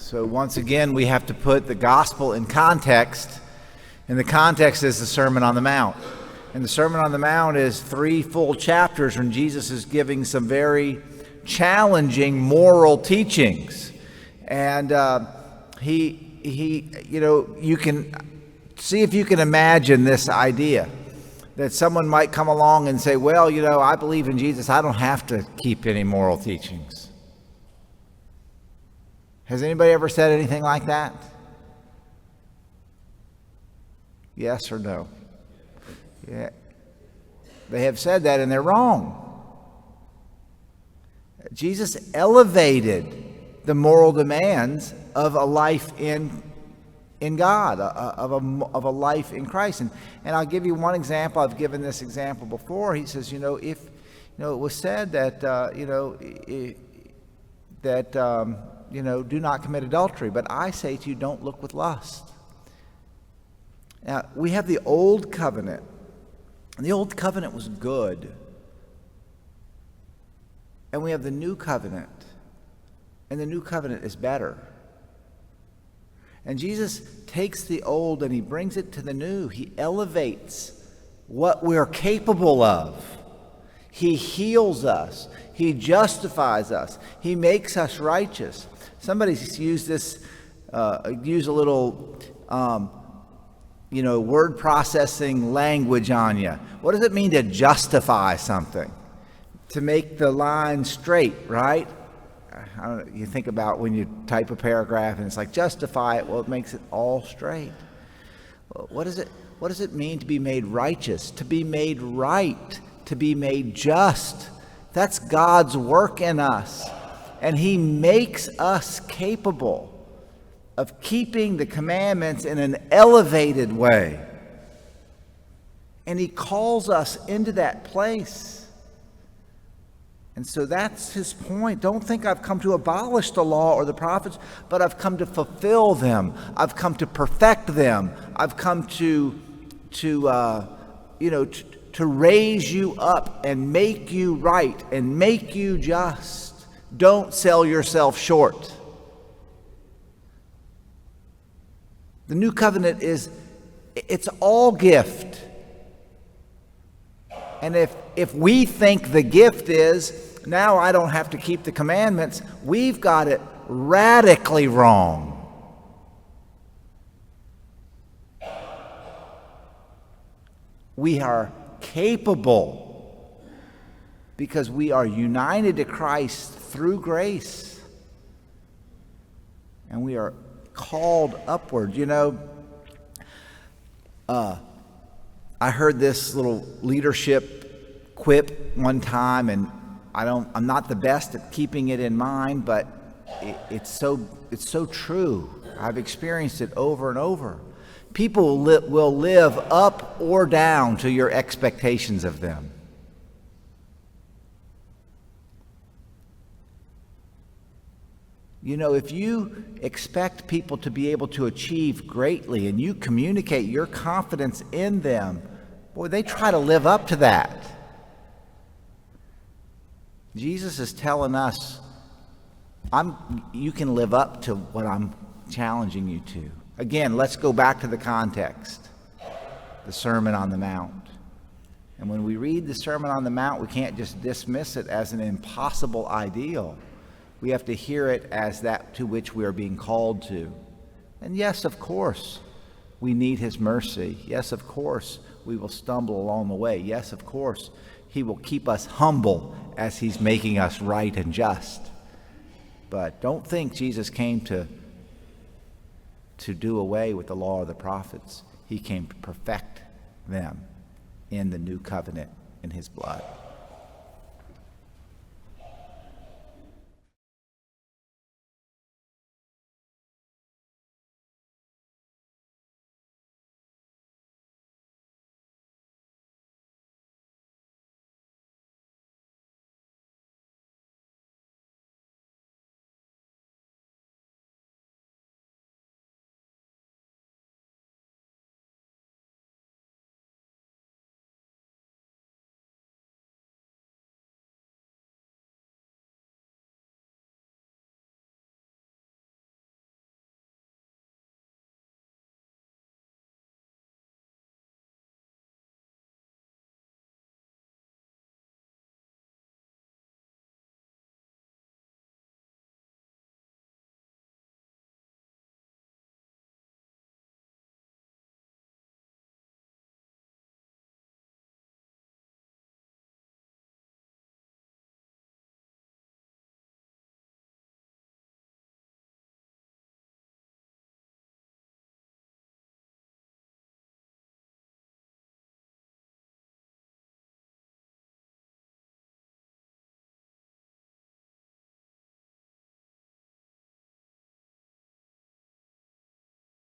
So once again, we have to put the gospel in context, and the context is the Sermon on the Mount. And the Sermon on the Mount is 3 full chapters when Jesus is giving some very challenging moral teachings. And you can see if you can imagine this idea that someone might come along and say, well, I believe in Jesus. I don't have to keep any moral teachings. Has anybody ever said anything like that? Yes or no? Yeah. They have said that, and they're wrong. Jesus elevated the moral demands of a life in God, of a life in Christ. And I'll give you one example. I've given this example before. He says, if it was said that do not commit adultery, but I say to you, don't look with lust. Now, we have the old covenant, and the old covenant was good. And we have the new covenant, and the new covenant is better. And Jesus takes the old and he brings it to the new. He elevates what we're capable of. He heals us. He justifies us. He makes us righteous. Somebody's used this, use a little, word processing language on you. What does it mean to justify something? To make the line straight, right? You think about when you type a paragraph and it's like, justify it. Well, it makes it all straight. Well, what does it mean to be made righteous? To be made right? To be made just? That's God's work in us. And he makes us capable of keeping the commandments in an elevated way. And he calls us into that place. And so that's his point. Don't think I've come to abolish the law or the prophets, but I've come to fulfill them. I've come to perfect them. I've come to raise you up and make you right and make you just. Don't sell yourself short. The new covenant it's all gift. And if we think the gift is, now I don't have to keep the commandments, we've got it radically wrong. We are capable because we are united to Christ through grace. And we are called upward. I heard this little leadership quip one time, and I'm not the best at keeping it in mind, but it's so true. I've experienced it over and over. People will live up or down to your expectations of them. If you expect people to be able to achieve greatly and you communicate your confidence in them, boy, they try to live up to that. Jesus is telling us, you can live up to what I'm challenging you to. Again, let's go back to the context, the Sermon on the Mount. And when we read the Sermon on the Mount, we can't just dismiss it as an impossible ideal. We have to hear it as that to which we are being called to. And yes, of course, we need his mercy. Yes, of course, we will stumble along the way. Yes, of course, he will keep us humble as he's making us right and just. But don't think Jesus came to do away with the law of the prophets. He came to perfect them in the new covenant in his blood.